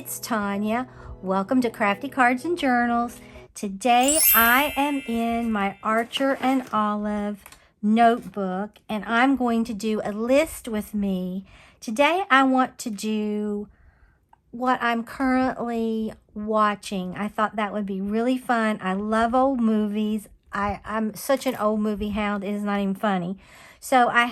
it's Tanya. Welcome to Crafty Cards and Journals. Today I am in my Archer and Olive notebook and I'm going to do a list with me. Today I want to do what I'm currently watching. I thought that would be really fun. I love old movies. I'm such an old movie hound, it is not even funny. So I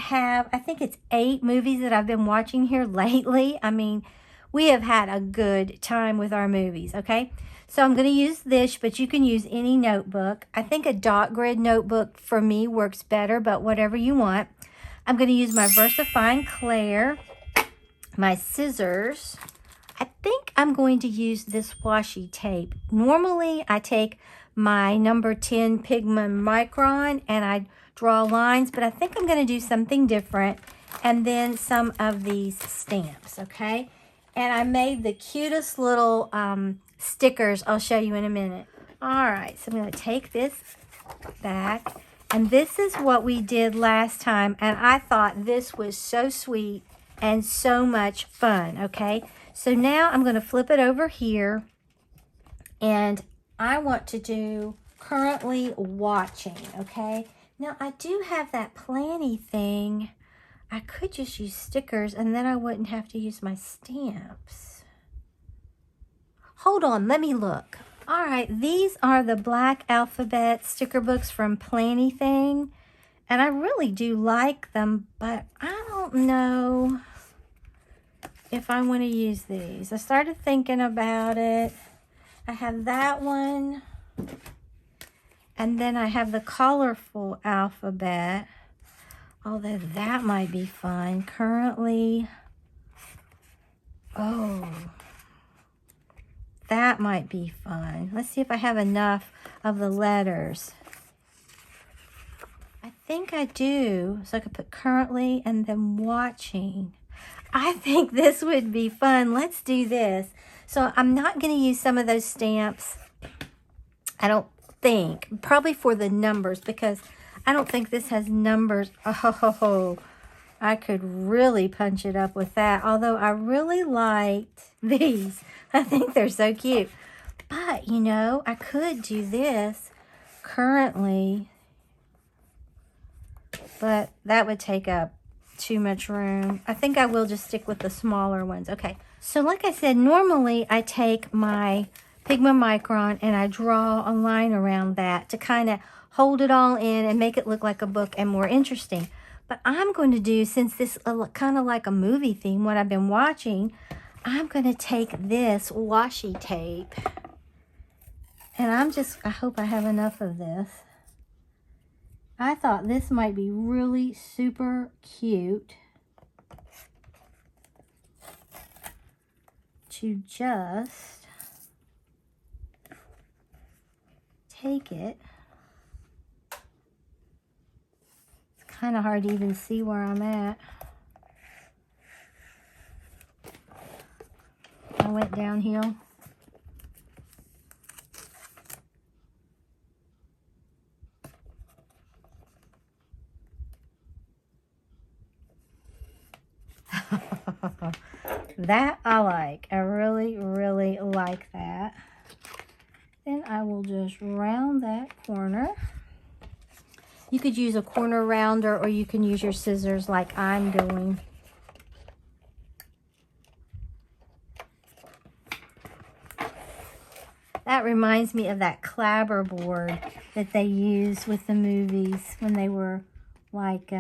think it's 8 movies that I've been watching here lately. I mean, we have had a good time with our movies, okay? So I'm going to use this, but you can use any notebook. I think a dot grid notebook for me works better, but whatever you want. I'm going to use my VersaFine Clair, my scissors. I think I'm going to use this washi tape. Normally, I take my number 10 Pigment Micron and I draw lines, but I think I'm going to do something different. And then some of these stamps, okay? And I made the cutest little stickers. I'll show you in a minute. All right, so I'm going to take this back. And this is what we did last time. And I thought this was so sweet and so much fun, okay? So now I'm going to flip it over here. And I want to do currently watching, okay? Now, I do have that planny thing. I could just use stickers and then I wouldn't have to use my stamps. Hold on, let me look. All right, these are the black alphabet sticker books from PLANYTHING. And I really do like them, but I don't know if I want to use these. I started thinking about it. I have that one. And then I have the colorful alphabet. Although that might be fun. Currently, oh, that might be fun. Let's see if I have enough of the letters. I think I do. So I could put currently and then watching. I think this would be fun. Let's do this. So I'm not going to use some of those stamps. I don't think. Probably for the numbers because I don't think this has numbers. Oh, I could really punch it up with that. Although I really liked these. I think they're so cute. But, you know, I could do this currently. But that would take up too much room. I think I will just stick with the smaller ones. Okay. So like I said, normally I take my Pigment Micron and I draw a line around that to kind of hold it all in and make it look like a book and more interesting. But I'm going to do, since this is kind of like a movie theme, what I've been watching, I'm going to take this washi tape. And I hope I have enough of this. I thought this might be really super cute to just take it. Kind of hard to even see where I'm at. I went downhill. That I like. I really, really like that. Then I will just round that corner. You could use a corner rounder or you can use your scissors like I'm doing. That reminds me of that clapperboard that they used with the movies when they were like,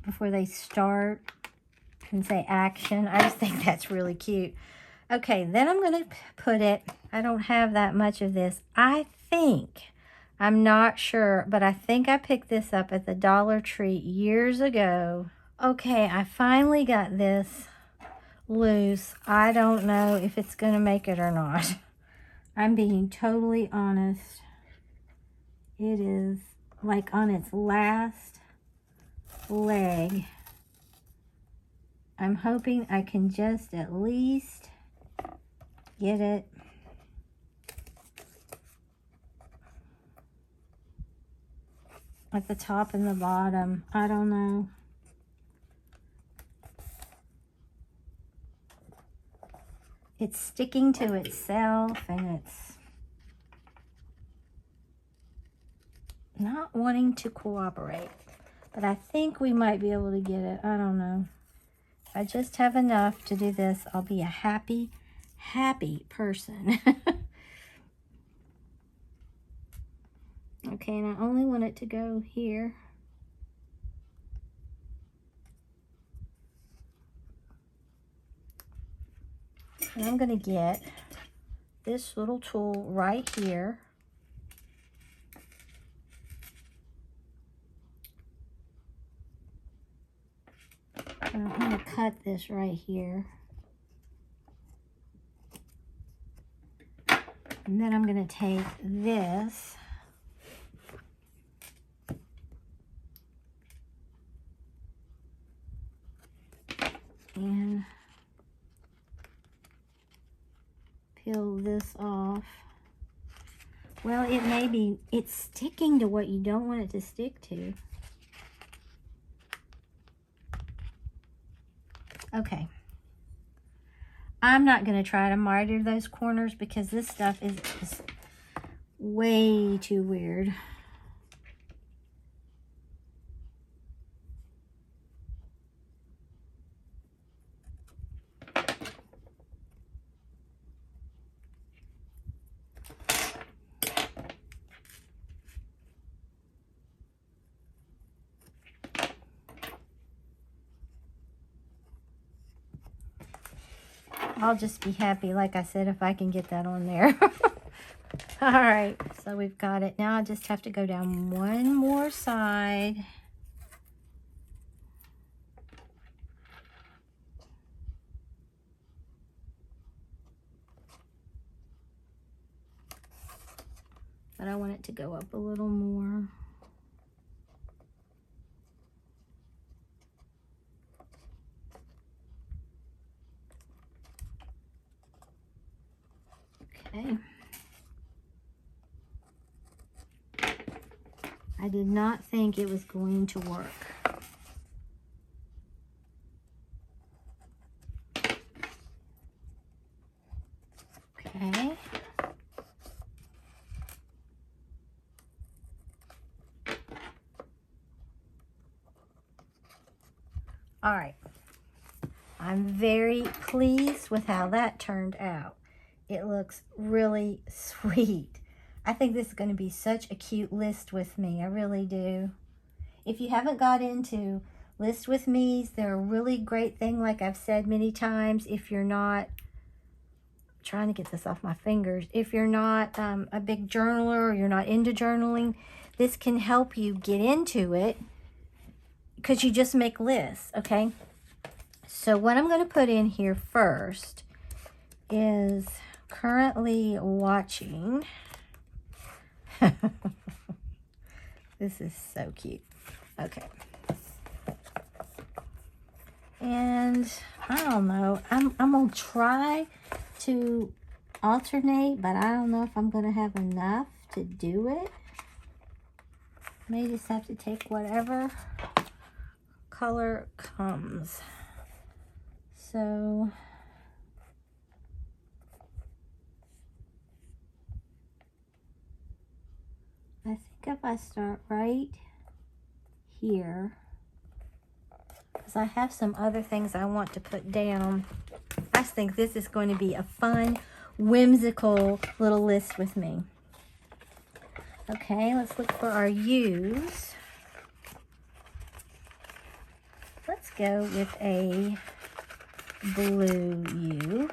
before they start and say action. I just think that's really cute. Okay, then I'm going to put it, I don't have that much of this. I'm not sure, but I think I picked this up at the Dollar Tree years ago. Okay, I finally got this loose. I don't know if it's going to make it or not. I'm being totally honest. It is like on its last leg. I'm hoping I can just at least get it at the top and the bottom. I don't know. it's sticking to itself and it's not wanting to cooperate. But I think we might be able to get it. I don't know. If I just have enough to do this, I'll be a happy, happy person. Okay, and I only want it to go here. And I'm going to get this little tool right here. And I'm going to cut this right here. And then I'm going to take this and peel this off. Well, it may be, it's sticking to what you don't want it to stick to. Okay. I'm not going to try to miter those corners because this stuff is way too weird. I'll just be happy, like I said, if I can get that on there. All right, so we've got it. Now I just have to go down one more side. But I want it to go up a little more. Okay. I did not think it was going to work. Okay. All right. I'm very pleased with how that turned out. It looks really sweet. I think this is going to be such a cute list with me. I really do. If you haven't got into list with me's, they're a really great thing, like I've said many times. If you're not, I'm trying to get this off my fingers, if you're not a big journaler or you're not into journaling, this can help you get into it because you just make lists, okay? So what I'm going to put in here first is currently watching. This is so cute. Okay. And I don't know. I'm going to try to alternate, but I don't know if I'm going to have enough to do it. May just have to take whatever color comes. So I think if I start right here, because I have some other things I want to put down, I just think this is going to be a fun, whimsical little list with me. Okay, let's look for our U's. Let's go with a blue U.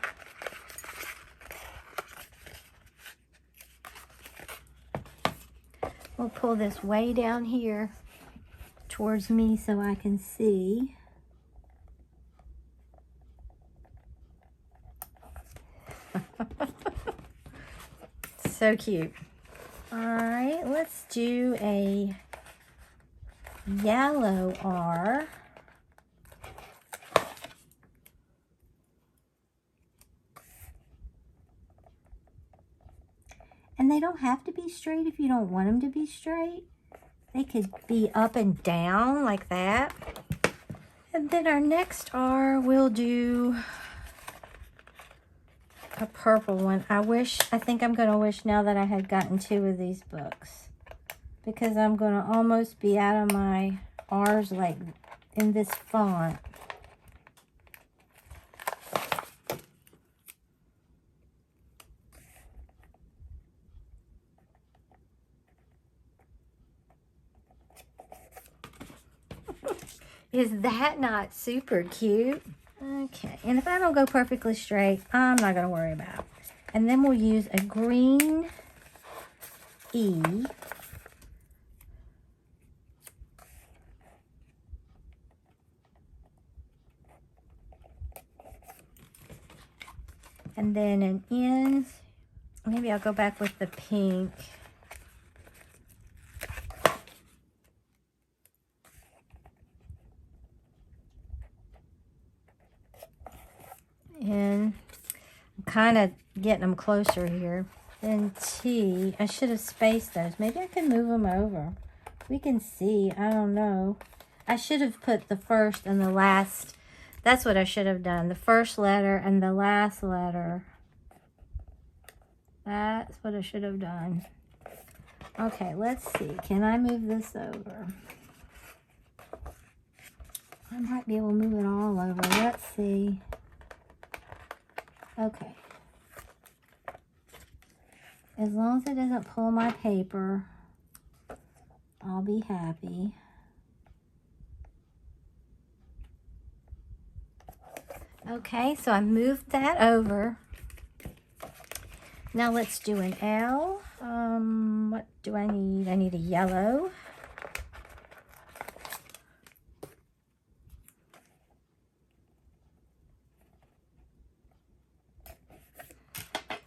We'll pull this way down here towards me so I can see. So cute. All right, let's do a yellow R. And they don't have to be straight if you don't want them to be straight. They could be up and down like that. And then our next R, we'll do a purple one. I think I'm going to wish now that I had gotten 2 of these books, because I'm going to almost be out of my R's like in this font. Is that not super cute? Okay, and if I don't go perfectly straight, I'm not going to worry about it. And then we'll use a green E. And then an N. Maybe I'll go back with the pink. And I'm kind of getting them closer here. Then T. I should have spaced those. Maybe I can move them over. We can see. I don't know. I should have put the first and the last. That's what I should have done. The first letter and the last letter. That's what I should have done. Okay, let's see. Can I move this over? I might be able to move it all over. Let's see. Okay. As long as it doesn't pull my paper, I'll be happy. Okay, so I moved that over. Now let's do an L. What do I need? I need a yellow.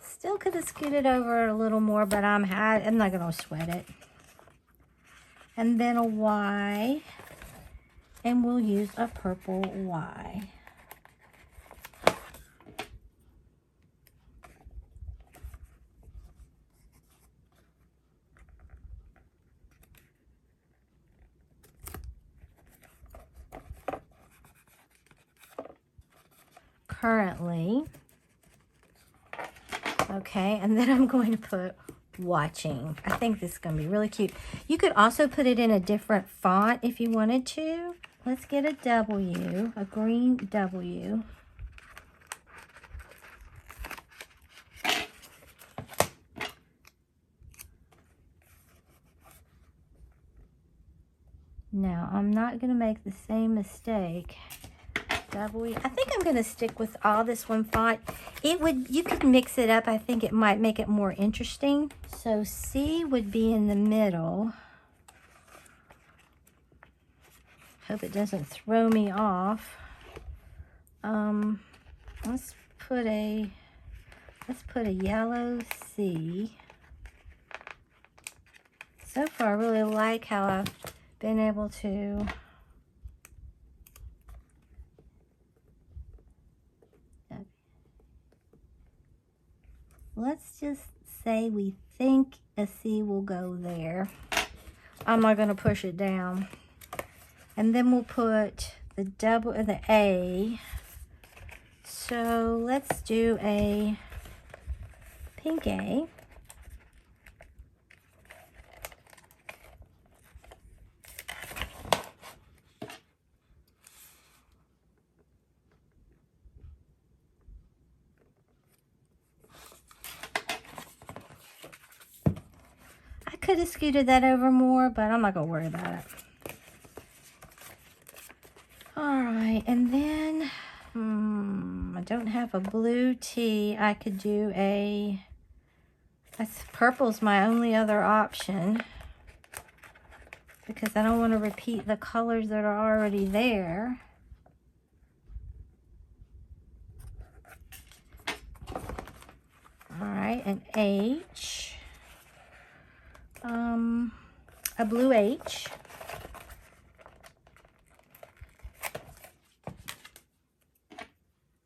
Still could have scooted over a little more, but I'm not going to sweat it. And then a Y, and we'll use a purple Y. Currently. Okay, and then I'm going to put watching. I think this is going to be really cute. You could also put it in a different font if you wanted to. Let's get a W, a green W. Now, I'm not going to make the same mistake. W. I think I'm going to stick with all this one font. You could mix it up. I think it might make it more interesting. So C would be in the middle. Hope it doesn't throw me off. Let's put a yellow C. So far, I really like how I've been able to let's just say we think a C will go there. I'm not going to push it down. And then we'll put the A. So let's do a pink A. Could have scooted that over more, but I'm not gonna worry about it. All right, and then I don't have a blue T. I could do purple's my only other option, because I don't want to repeat the colors that are already there. All right, an H. A blue H.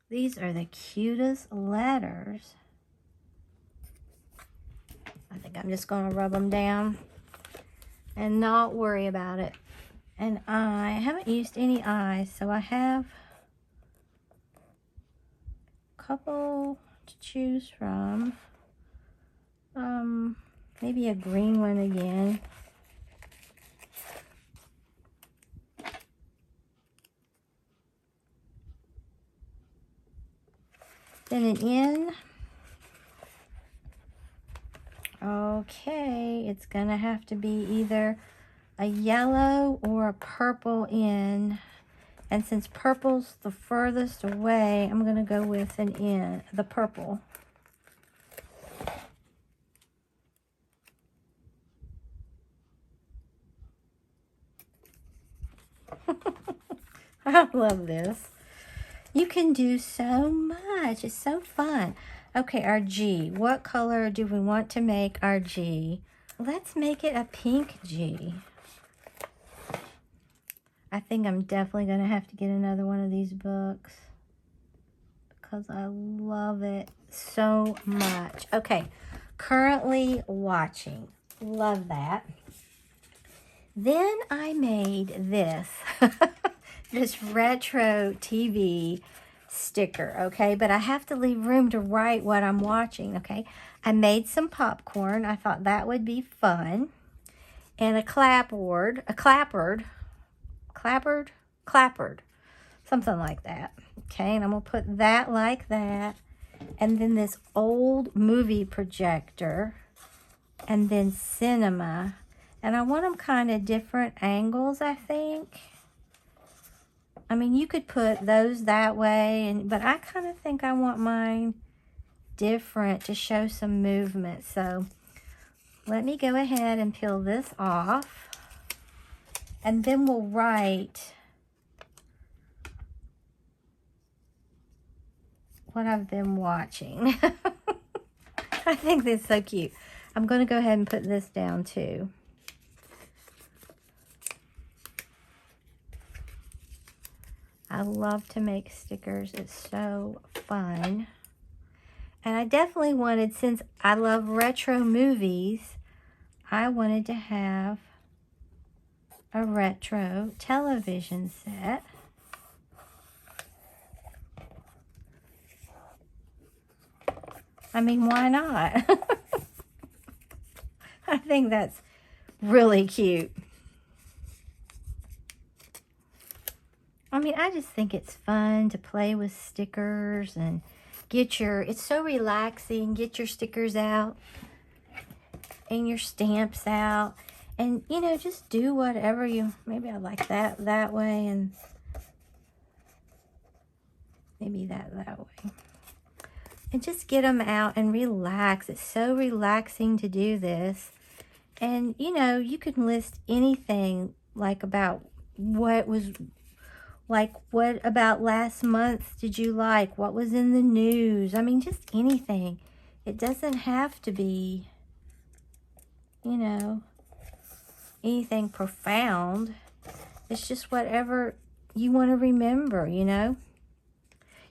These are the cutest letters. I think I'm just going to rub them down and not worry about it. And I haven't used any eyes, so I have a couple, to choose from. Maybe a green one again. Then an N. Okay, it's gonna have to be either a yellow or a purple N. And since purple's the furthest away, I'm gonna go with an N, the purple. I love this. You can do so much. It's so fun. Okay, our G. What color do we want to make our G? Let's make it a pink G. I think I'm definitely going to have to get another one of these books because I love it so much. Okay, currently watching. Love that. Then I made this. This retro TV sticker, okay? But I have to leave room to write what I'm watching, okay? I made some popcorn. I thought that would be fun. And a clapboard, clappered, something like that, okay? And I'm gonna put that like that. And then this old movie projector. And then cinema. And I want them kind of different angles, I think. I mean, you could put those that way, but I kind of think I want mine different to show some movement. So let me go ahead and peel this off. And then we'll write what I've been watching. I think this is so cute. I'm going to go ahead and put this down too. I love to make stickers. It's so fun. And I definitely wanted, since I love retro movies, I wanted to have a retro television set. I mean, why not? I think that's really cute. I mean, I just think it's fun to play with stickers and it's so relaxing. Get your stickers out and your stamps out. And, you know, just do whatever maybe I like that way and maybe that way. And just get them out and relax. It's so relaxing to do this. And, you know, you can list anything like about what about last month did you like? What was in the news? I mean, just anything. It doesn't have to be, you know, anything profound. It's just whatever you want to remember, you know.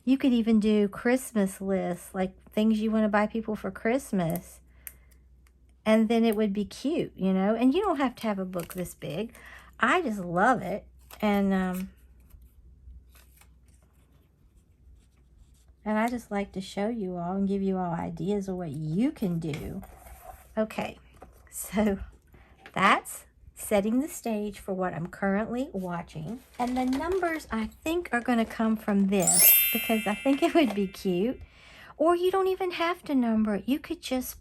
You could even do Christmas lists, like things you want to buy people for Christmas. And then it would be cute, you know. And you don't have to have a book this big. I just love it. And I just like to show you all and give you all ideas of what you can do. Okay, so that's setting the stage for what I'm currently watching. And the numbers, I think, are going to come from this because I think it would be cute. Or you don't even have to number it. You could just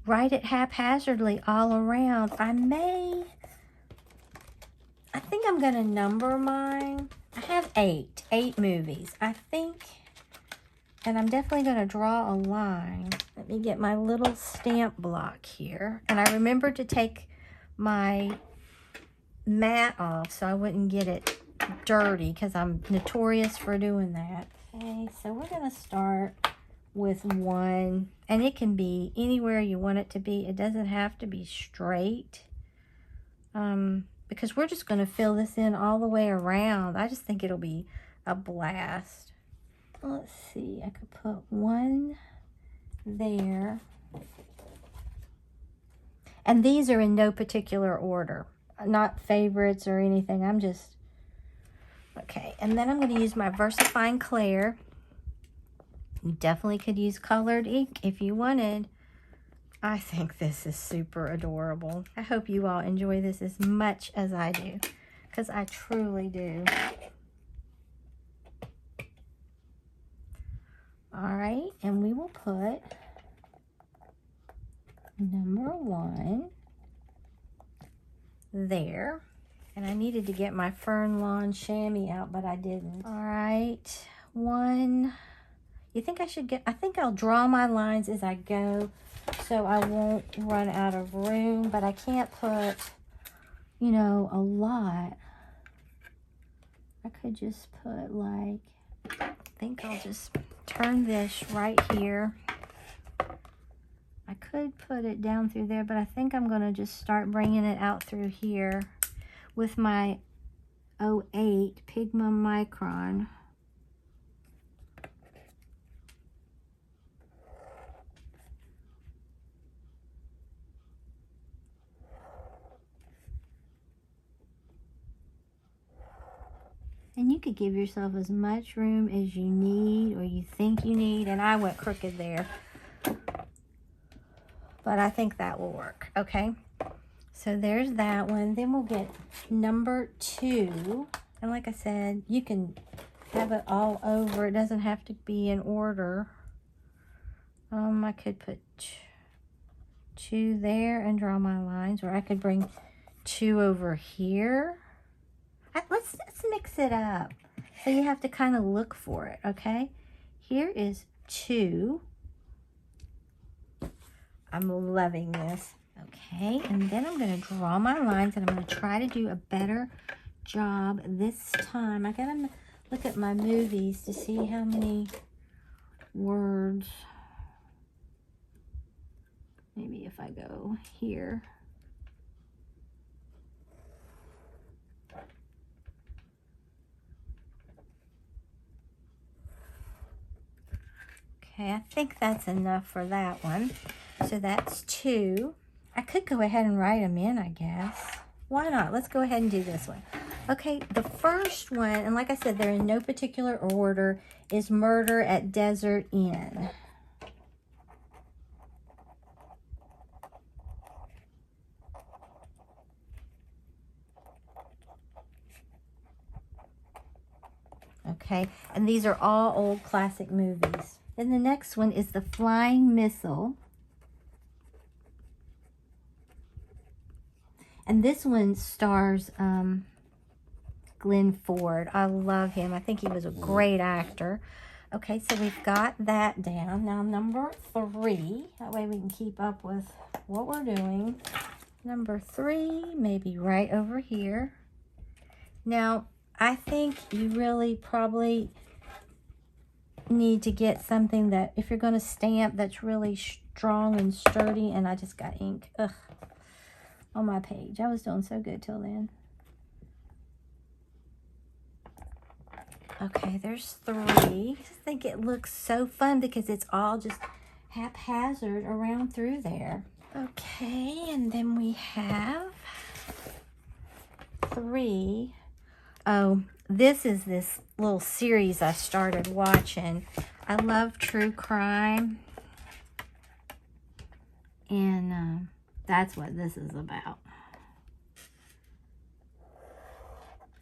write it haphazardly all around. I think I'm going to number mine. I have 8 movies. I think... And I'm definitely going to draw a line. Let me get my little stamp block here. And I remembered to take my mat off so I wouldn't get it dirty because I'm notorious for doing that. Okay, so we're going to start with 1. And it can be anywhere you want it to be. It doesn't have to be straight. Because we're just going to fill this in all the way around. I just think it'll be a blast. Let's see, I could put 1 there. And these are in no particular order. Not favorites or anything. I'm just... Okay, and then I'm going to use my VersaFine Clair. You definitely could use colored ink if you wanted. I think this is super adorable. I hope you all enjoy this as much as I do, because I truly do. All right, and we will put number 1 there. And I needed to get my Fern Lawn chamois out, but I didn't. All right, 1. You think I should I think I'll draw my lines as I go so I won't run out of room, but I can't put, you know, a lot. I could just put like, I think I'll just turn this right here. I could put it down through there, but I think I'm gonna just start bringing it out through here with my 08 Pigma Micron. And you could give yourself as much room as you need or you think you need. And I went crooked there, but I think that will work. Okay, so there's that one. Then we'll get number 2. And like I said, you can have it all over. It doesn't have to be in order. I could put 2 there and draw my lines, or I could bring 2 over here. Let's mix it up. So you have to kind of look for it, okay? Here is 2. I'm loving this. Okay, and then I'm going to draw my lines, and I'm going to try to do a better job this time. I got to look at my movies to see how many words. Maybe if I go here. Okay, I think that's enough for that one. So that's 2. I could go ahead and write them in, I guess. Why not? Let's go ahead and do this one. Okay, the first one, and like I said, they're in no particular order, is Murder at Desert Inn. Okay, and these are all old classic movies. Then the next one is The Flying Missile. And this one stars Glenn Ford. I love him. I think he was a great actor. Okay, so we've got that down. Now number 3. That way we can keep up with what we're doing. Number 3, maybe right over here. Now, I think you really probably need to get something that, if you're going to stamp, that's really strong and sturdy. And I just got ink on my page. I was doing so good till then. Okay, there's 3. I just think it looks so fun because it's all just haphazard around through there. Okay, and then we have 3. Oh, this is this little series I started watching. I love true crime. And that's what this is about.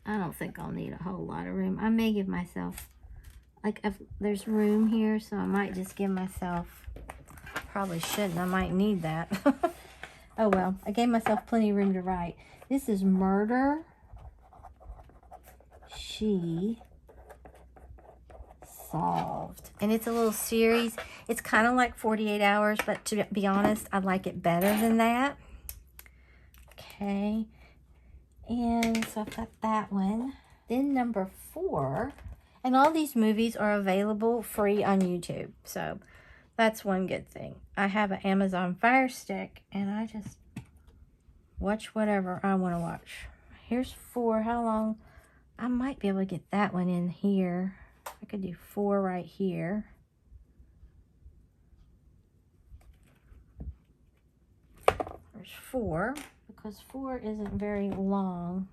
I don't think I'll need a whole lot of room. I may give myself, like, if there's room here, so I might just give myself, probably shouldn't. I might need that. Oh, well, I gave myself plenty of room to write. This is Murder She Solved. And it's a little series. It's kind of like 48 Hours, but to be honest, I like it better than that. Okay. And so I've got that one. Then number 4. And all these movies are available free on YouTube. So that's one good thing. I have an Amazon Fire Stick, and I just watch whatever I want to watch. Here's 4. How long? I might be able to get that one in here. I could do 4 right here. There's 4, because 4 isn't very long.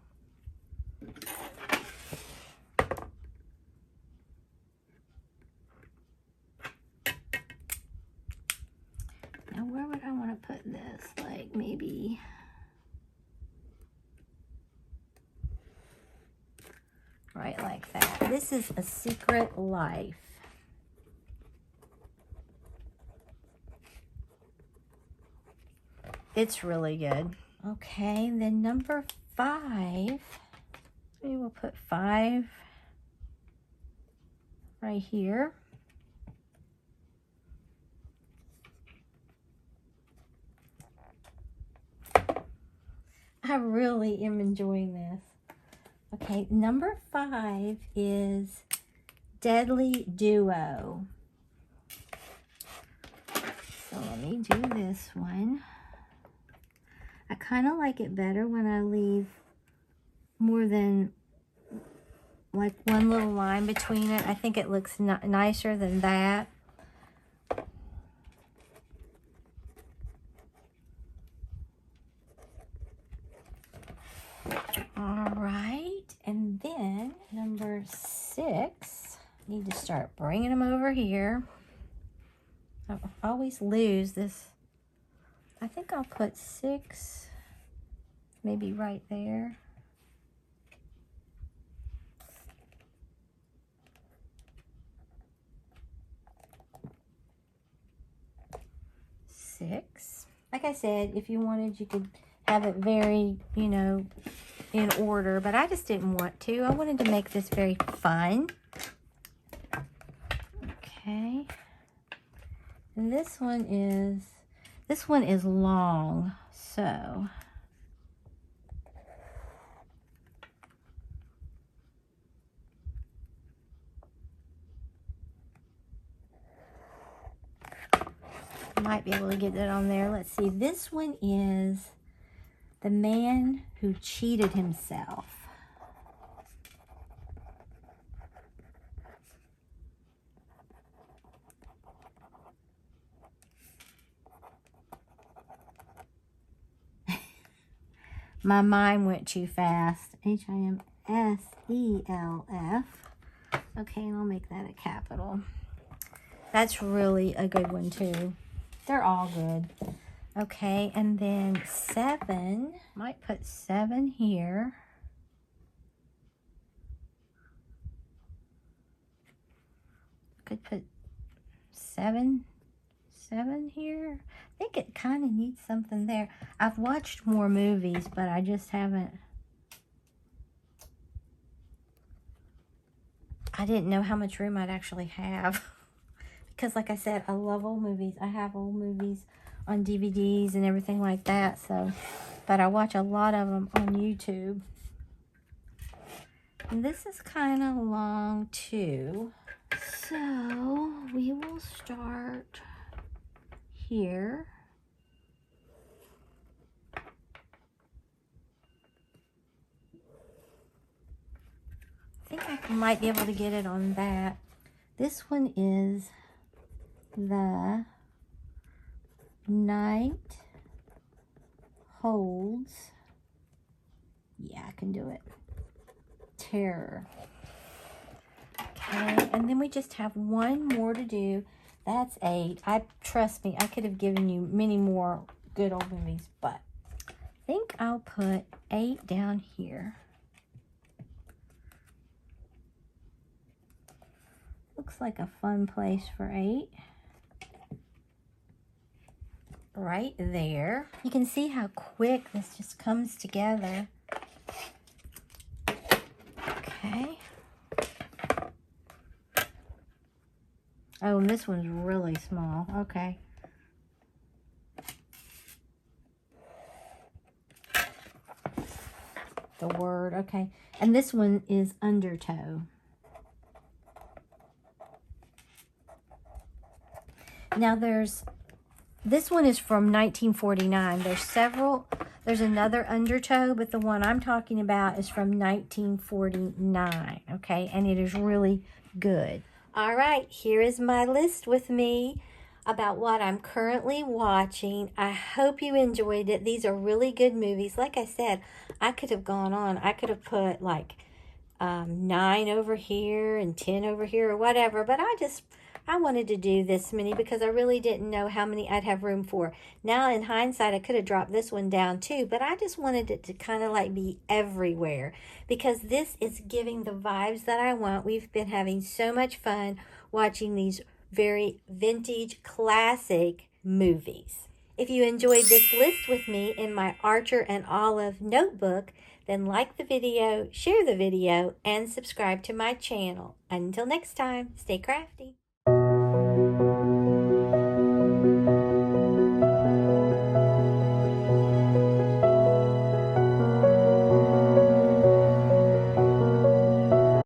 this is A Secret Life. It's really good. Okay, then number 5. We will put 5 right here. I really am enjoying this. Okay, number 5 is Deadly Duo. So let me do this one. I kind of like it better when I leave more than like one little line between it. I think it looks nicer than that. All right, and then number 6, need to start bringing them over here. I always lose this. I think I'll put 6, maybe right there. Six. Like I said, if you wanted, you could have it very, you know, in order, but I just didn't want to. I wanted to make this very fun. Okay. And this one is long, so might be able to get that on there. Let's see. This one is The Man Who Cheated Himself. My mind went too fast. Himself. Okay, and I'll make that a capital. That's really a good one too. They're all good. Okay, and then 7. Might put 7 here. Could put 7 here. I think it kind of needs something there. I've watched more movies, but I just haven't. I didn't know how much room I'd actually have. Because like I said, I love old movies. I have old movies on DVDs and everything like that. So, but I watch a lot of them on YouTube. And this is kind of long too. So we will start here. I think I might be able to get it on that. This one is The Night Holds. Yeah, I can do it. Terror. Okay, and then we just have one more to do. That's 8. Trust me, I could have given you many more good old movies, but I think I'll put 8 down here. Looks like a fun place for 8. Right there. You can see how quick this just comes together. Okay. Oh, and this one's really small. Okay. The word, okay. And this one is Undertow. Now this one is from 1949. There's another Undertow, but the one I'm talking about is from 1949, okay? And it is really good. All right, here is my list with me about what I'm currently watching. I hope you enjoyed it. These are really good movies. Like I said, I could have gone on. I could have put like 9 over here and 10 over here or whatever, but I I wanted to do this many because I really didn't know how many I'd have room for. Now in hindsight, I could have dropped this one down too, but I just wanted it to kind of like be everywhere because this is giving the vibes that I want. We've been having so much fun watching these very vintage, classic movies. If you enjoyed this list with me in my Archer and Olive notebook, then like the video, share the video, and subscribe to my channel. Until next time, stay crafty.